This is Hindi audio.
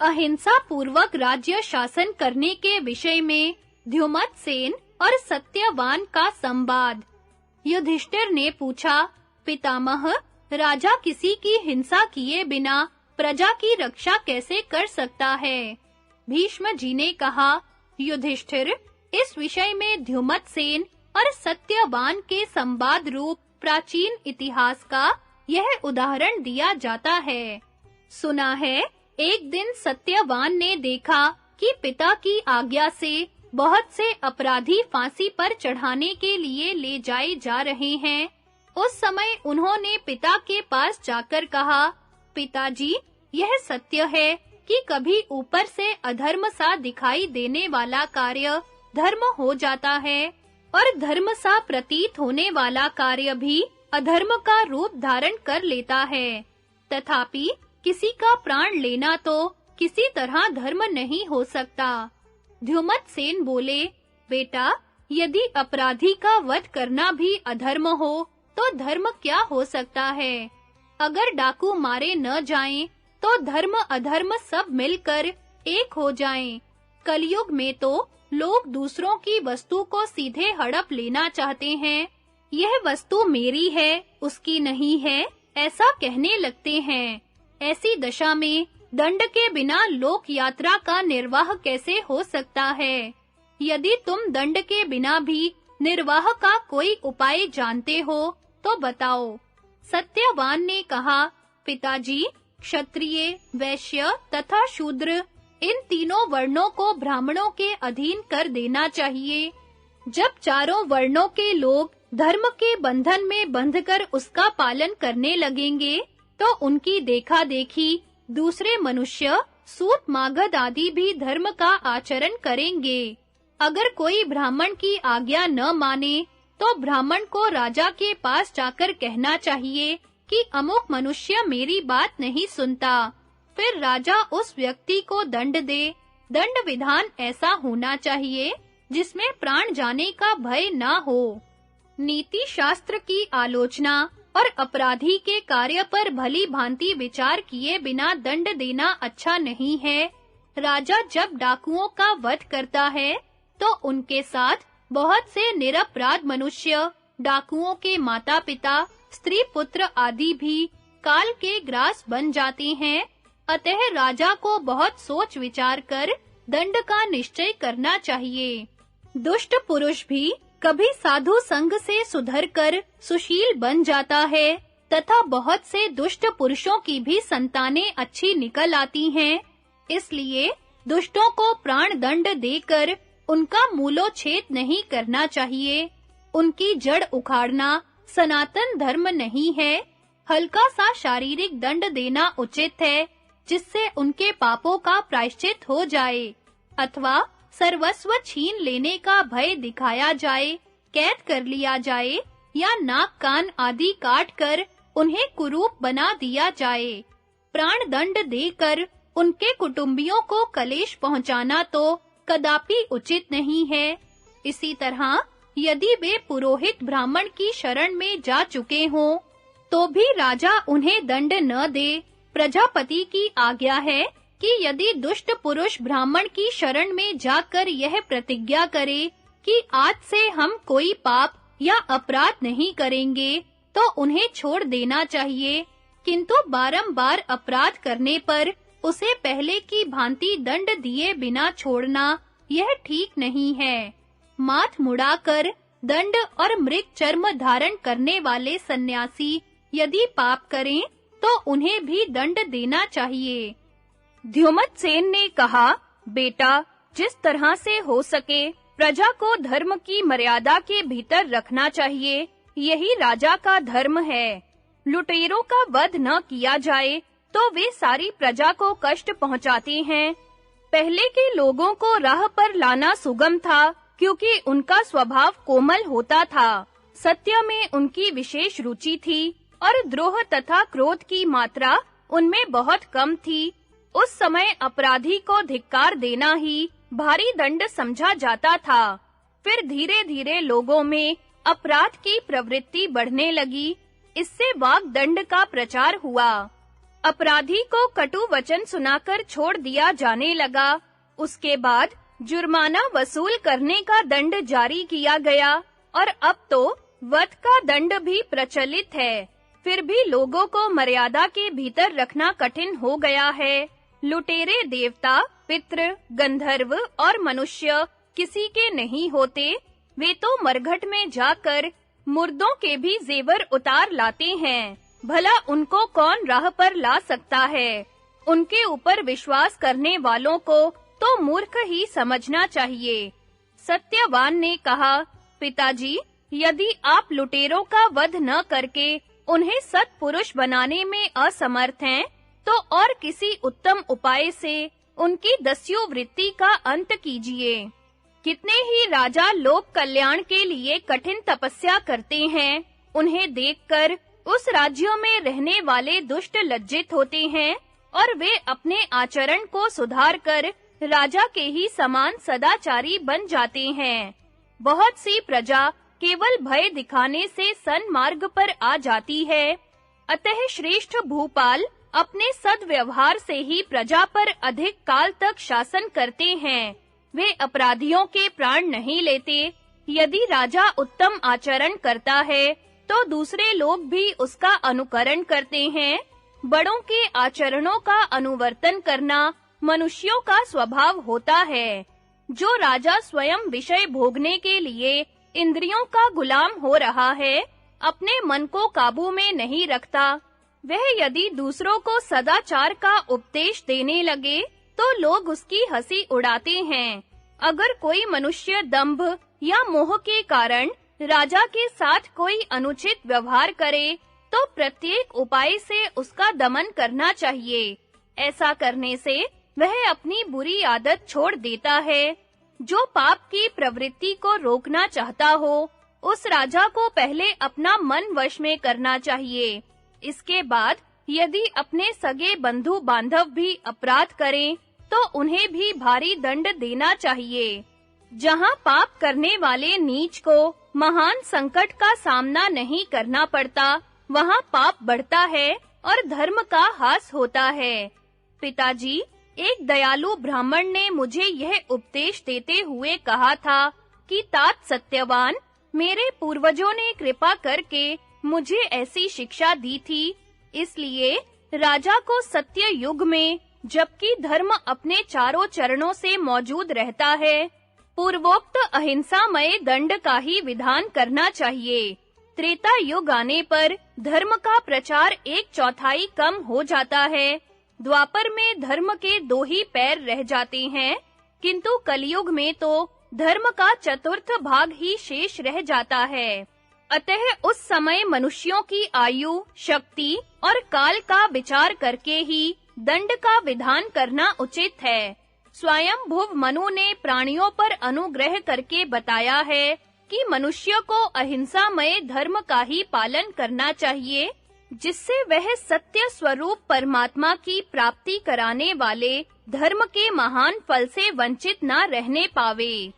अहिंसा पूर्वक राज्य शासन करने के विषय में द्युमत्सेन और सत्यवान का संवाद। युधिष्ठिर ने पूछा, पितामह, राजा किसी की हिंसा किए बिना प्रजा की रक्षा कैसे कर सकता है? भीष्म जी ने कहा, युधिष्ठिर, इस विषय में द्युमत्सेन और सत्यवान के संवाद रूप प्राचीन इतिहास का यह उदाहरण दिया जाता है। सुना है, एक दिन सत्यवान ने देखा कि पिता की आज्ञा से बहुत से अपराधी फांसी पर चढ़ाने के लिए ले जाए जा रहे हैं। उस समय उन्होंने पिता के पास जाकर कहा, पिताजी, यह सत्य है कि कभी ऊपर से अधर्म सा दिखाई देने वाला कार्य धर्म हो जाता है और धर्म सा प्रतीत होने वाला कार्य भी अधर्म का रूप धारण कर लेता है। तथापि किसी का प्राण लेना तो किसी तरह धर्म नहीं हो सकता। द्युमत्सेन बोले, बेटा, यदि अपराधी का वध करना भी अधर्म हो तो धर्म क्या हो सकता है? अगर डाकू मारे न जाएं तो धर्म अधर्म सब मिलकर एक हो जाएं। कलयुग में तो लोग दूसरों की वस्तु को सीधे हड़प लेना चाहते हैं। यह वस्तु मेरी है, उसकी नहीं है, ऐसा कहने लगते हैं। ऐसी दशा में दंड के बिना लोक यात्रा का निर्वाह कैसे हो सकता है? यदि तुम दंड के बिना भी निर्वाह का कोई उपाय जानते हो तो बताओ। सत्यवान ने कहा, पिताजी, क्षत्रिय, वैश्य तथा शूद्र, इन तीनों वर्णों को ब्राह्मणों के अधीन कर देना चाहिए। जब चारों वर्णों के लोग धर्म के बंधन में बंधकर उसका पालन करने लगेंगे तो उनकी देखा-देखी दूसरे मनुष्य, सूत, मागध आदि भी धर्म का आचरण करेंगे। अगर कोई ब्राह्मण की आज्ञा न माने तो ब्राह्मण को राजा के पास जाकर कहना चाहिए कि अमुक मनुष्य मेरी बात नहीं सुनता। फिर राजा उस व्यक्ति को दंड दे। दंड विधान ऐसा होना चाहिए जिसमें प्राण जाने का भय ना हो। नीति शास्त्र की आलोचना और अपराधी के कार्य पर भली भांति विचार किए बिना दंड देना अच्छा नहीं है। राजा जब डाकुओं का वध करता है तो उनके साथ बहुत से निरपराध मनुष्य, डाकुओं के माता-पिता, स्त्री पुत्र आदि भी काल के ग्रास बन जाते हैं। अतः राजा को बहुत सोच विचार कर दंड का निश्चय करना चाहिए। दुष्ट पुरुष भी कभी साधु संग से सुधरकर सुशील बन जाता है तथा बहुत से दुष्ट पुरुषों की भी संतानें अच्छी निकल आती हैं। इसलिए दुष्टों को प्राण दंड देकर उनका मूलोच्छेद नहीं करना चाहिए। उनकी जड़ उखाड़ना सनातन धर्म नहीं है। हल्का सा शारीरिक दंड देना उचित है जिससे उनके पापों का प्रायश्चित हो जाए, अथवा सर्वस्व छीन लेने का भय दिखाया जाए, कैद कर लिया जाए या नाक कान आदि काट कर उन्हें कुरूप बना दिया जाए। प्राण दंड देकर उनके कुटुंबियों को कलेश पहुंचाना तो कदापि उचित नहीं है। इसी तरह यदि वे पुरोहित ब्राह्मण की शरण में जा चुके हों तो भी राजा उन्हें दंड न दे। प्रजापति की आज्ञा है कि यदि दुष्ट पुरुष ब्राह्मण की शरण में जाकर यह प्रतिज्ञा करे कि आज से हम कोई पाप या अपराध नहीं करेंगे तो उन्हें छोड़ देना चाहिए, किंतु बारंबार अपराध करने पर उसे पहले की भांति दंड दिए बिना छोड़ना यह ठीक नहीं है। माथ मुड़ाकर दंड और मृग चर्म धारण करने वाले सन्यासी यदि पाप करें तो उन्हें भी दंड देना चाहिए। द्युमत्सेन ने कहा, बेटा, जिस तरह से हो सके प्रजा को धर्म की मर्यादा के भीतर रखना चाहिए, यही राजा का धर्म है। लुटेरों का वध न किया जाए तो वे सारी प्रजा को कष्ट पहुंचाते हैं। पहले के लोगों को राह पर लाना सुगम था क्योंकि उनका स्वभाव कोमल होता था। सत्य में उनकी विशेष रुचि थी और द्रोह तथा क्रोध की मात्रा उनमें बहुत कम थी। उस समय अपराधी को धिक्कार देना ही भारी दंड समझा जाता था। फिर धीरे-धीरे लोगों में अपराध की प्रवृत्ति बढ़ने लगी। इससे वाग्दंड का प्रचार हुआ। अपराधी को कटु वचन सुनाकर छोड़ दिया जाने लगा। उसके बाद जुर्माना वसूल करने का दंड जारी किया गया और अब तो वध का दंड भी प्रचलित है। फिर भी लोगों को मर्यादा के भीतर रखना कठिन हो गया है। लुटेरे देवता, पितृ, गंधर्व और मनुष्य किसी के नहीं होते। वे तो मरघट में जाकर मुर्दों के भी जेवर उतार लाते हैं। भला उनको कौन राह पर ला सकता है? उनके ऊपर विश्वास करने वालों को तो मूर्ख ही समझना चाहिए। सत्यवान ने कहा, पिताजी, यदि आप लुटेरों का वध न करके उन्हें सत्पुरुष बनाने में असमर्थ हैं, तो और किसी उत्तम उपाय से उनकी दस्युवृत्ति का अंत कीजिए। कितने ही राजा लोक कल्याण के लिए कठिन तपस्या करते हैं। उन्हें देखकर उस राज्यों में रहने वाले दुष्ट लज्जित होते हैं और वे अपने आचरण को सुधारकर राजा के ही समान सदाचारी बन जाते हैं। बहुत सी प्रजा केवल भय दिखाने से सन्मार्ग पर आ जाती है। अतः श्रेष्ठ भूपाल अपने सद्व्यवहार से ही प्रजा पर अधिक काल तक शासन करते हैं। वे अपराधियों के प्राण नहीं लेते। यदि राजा उत्तम आचरण करता है, तो दूसरे लोग भी उसका अनुकरण करते हैं। बड़ों के आचरणों का अनुवर्तन करना मनुष्यों का स्वभाव होता है। जो राजा स्वयं विषय भोगने के लिए इंद्रियों का गुलाम हो रहा है, अपने मन को काबू में नहीं रखता, वह यदि दूसरों को सदाचार का उपदेश देने लगे, तो लोग उसकी हंसी उड़ाते हैं। अगर कोई मनुष्य दंभ या मोह के कारण राजा के साथ कोई अनुचित व्यवहार करे, तो प्रत्येक उपाय से उसका दमन करना चाहिए। ऐसा करने से वह अपनी बुरी आदत छोड़ देता है। जो पाप की प्रवृत्ति को रोकना चाहता हो, उस राजा को पहले अपना मन वश में करना चाहिए। इसके बाद यदि अपने सगे बंधु बांधव भी अपराध करें, तो उन्हें भी भारी दंड देना चाहिए। जहां पाप करने वाले नीच को महान संकट का सामना नहीं करना पड़ता, वहां पाप बढ़ता है और धर्म का हास होता है। पिताजी, एक दयालु ब्राह्मण ने मुझे यह उपदेश देते हुए कहा था कि तात सत्यवान, मेरे पूर्वजों ने कृपा करके मुझे ऐसी शिक्षा दी थी। इसलिए राजा को सत्य युग में, जबकि धर्म अपने चारों चरणों से मौजूद रहता है, पूर्वोक्त अहिंसामय दंड का ही विधान करना चाहिए। त्रेता युग आने पर धर्म का प्रचार 1/4 कम हो जाता है। द्वापर में धर्म के 2 ही पैर रह जाते हैं, किंतु कलयुग में तो धर्म का 1/4 भाग ही शेष रह जाता है। अतः उस समय मनुष्यों की आयु, शक्ति और काल का विचार करके ही दंड का विधान करना उचित है। स्वयंभुव मनु ने प्राणियों पर अनुग्रह करके बताया है कि मनुष्य को अहिंसामय धर्म का ही पालन करना चाहिए, जिससे वह सत्य स्वरूप परमात्मा की प्राप्ति कराने वाले धर्म के महान फल से वंचित न रहने पावे।